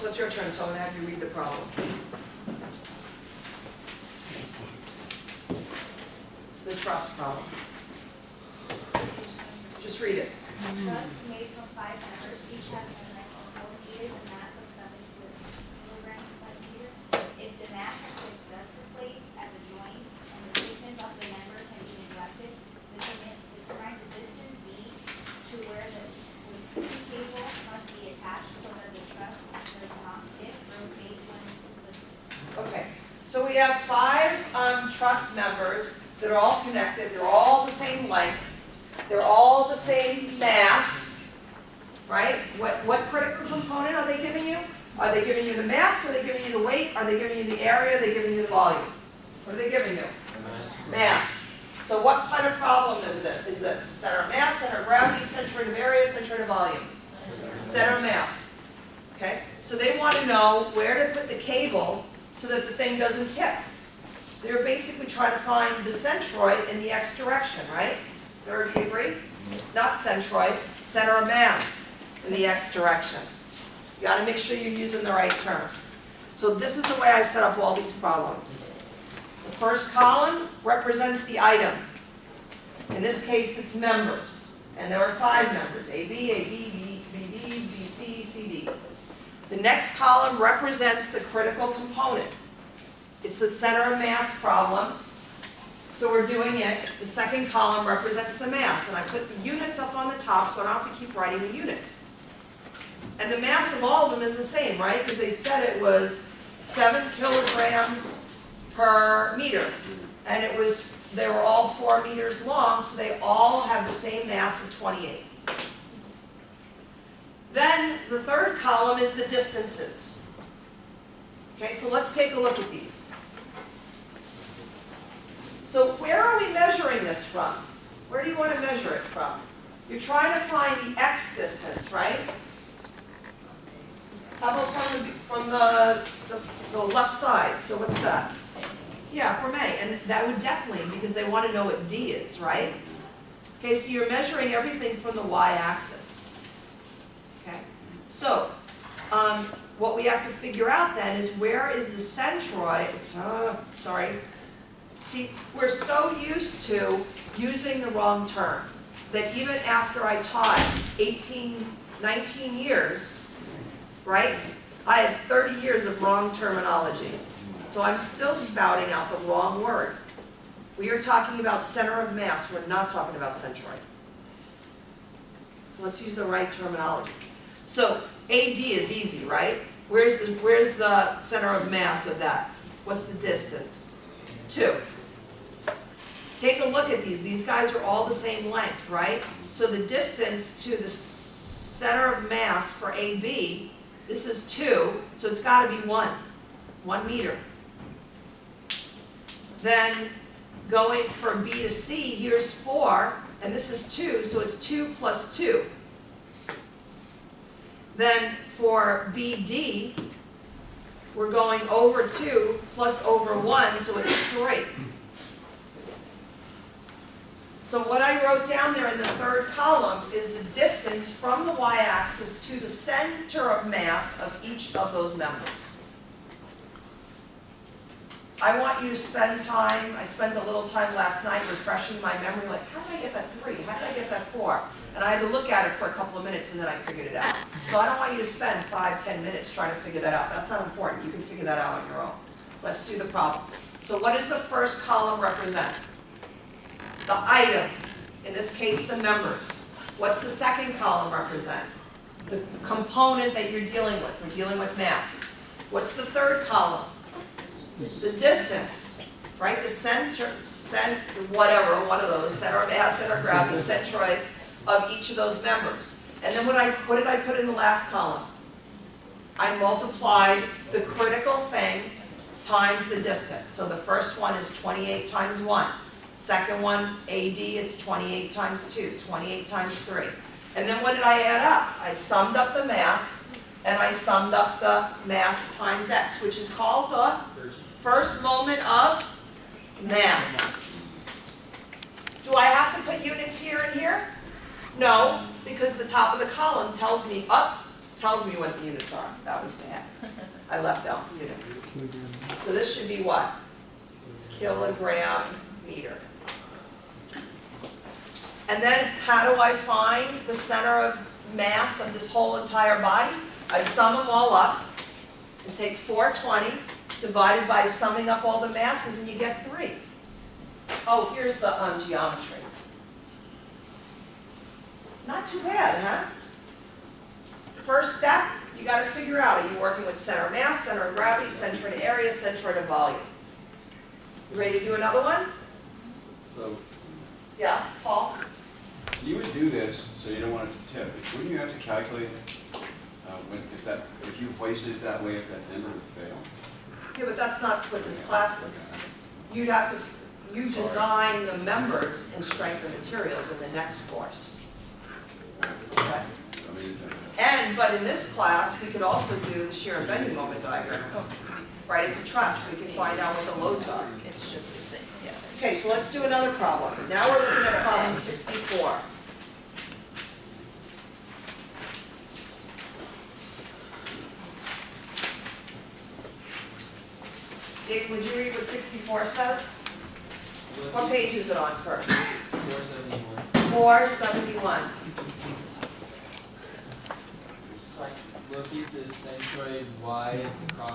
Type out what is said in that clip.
So it's your turn, so I'm going to have you read the problem. The trust problem. Just read it. The trust is made from 5 members, each having a length of 4 meters and mass of 7 kilograms per meter. If the mass of the vessel plates at the joints and the thickness of the member can be neglected, determine the distance D to where the hoisting cable must be attached so that the truss does not tip, rotate when it's lifted. Okay, so we have 5 trust members that are all connected. They're all the same length. They're all the same mass, right? What critical component are they giving you? Are they giving you the mass? Are they giving you the weight? Are they giving you the area? Are they giving you the volume? What are they giving you? Mass. So what kind of problem is this? Center of mass, center of gravity, centroid of area, centroid of volume? Center of mass. Okay? So they want to know where to put the cable so that the thing doesn't tip. They're basically trying to find the centroid in the x direction, right? Does everybody agree? Not centroid, center of mass in the x direction. You got to make sure you're using the right term. So this is the way I set up all these problems. The first column represents the item. In this case, it's members. And there are 5 members, AB, AD, BD, BC, CD. The next column represents the critical component. It's a center of mass problem. So we're doing it. The second column represents the mass. And I put the units up on the top so I don't have to keep writing the units. And the mass of all of them is the same, right? Because they said it was 7 kilograms per meter. And they were all 4 meters long, so they all have the same mass of 28. Then the third column is the distances. Okay, so let's take a look at these. So where are we measuring this from? Where do you want to measure it from? You're trying to find the x distance, right? How about from the left side? So what's that? Yeah, from A. And that would definitely, because they want to know what D is, right? Okay, so you're measuring everything from the y-axis. Okay, so what we have to figure out then is where is the centroid? See, we're so used to using the wrong term that even after I taught 19 years, right, I had 30 years of wrong terminology. So I'm still spouting out the wrong word. We are talking about center of mass. We're not talking about centroid. So let's use the right terminology. So AD is easy, right? Where's the center of mass of that? What's the distance? 2. Take a look at these. These guys are all the same length, right? So the distance to the center of mass for AB, this is 2, so it's got to be 1 meter. Then going from B to C, here's 4, and this is 2, so it's 2 plus 2. Then for BD, we're going over 2 plus over 1, so it's 3. So what I wrote down there in the third column is the distance from the y-axis to the center of mass of each of those members. I want you to spend time, I spent a little time last night refreshing my memory, like, how did I get that 3? How did I get that 4? And I had to look at it for a couple of minutes and then I figured it out. So I don't want you to spend 5-10 minutes trying to figure that out. That's not important. You can figure that out on your own. Let's do the problem. So what does the first column represent? The item, in this case the members. What's the second column represent? The component that you're dealing with. We're dealing with mass. What's the third column? The distance, right? The whatever, one of those, center of mass, center of gravity, centroid of each of those members. And then what did I put in the last column? I multiplied the critical thing times the distance. So the first one is 28 times 1. Second one, AD, it's 28 times 2, 28 times 3. And then what did I add up? I summed up the mass, and I summed up the mass times x, which is called the first moment of mass. Do I have to put units here and here? No, because the top of the column tells me what the units are. That was bad. I left out units. So this should be what? Kilogram meter. And then how do I find the center of mass of this whole entire body? I sum them all up and take 420 divided by summing up all the masses and you get 3. Oh, here's the geometry. Not too bad, huh? First step, you got to figure out, are you working with center of mass, center of gravity, center of area, center of volume? You ready to do another one? So Yeah, Paul? you would do this, so you don't want it to tip. Wouldn't you have to calculate if you hoisted it that way, if that number would fail? Yeah, but that's not what this class is. You'd have to, you design the members in strength of materials in the next course. Okay. I mean, But in this class, we could also do the shear and bending moment diagrams. Right, it's a truss, we can find out what the loads are. It's just the same, yeah. Okay, so let's do another problem. Now we're looking at problem 64. Dick, would you read what 64 says? What page is it on first? 471. 471. Sorry. Locate the centroid Y at the cross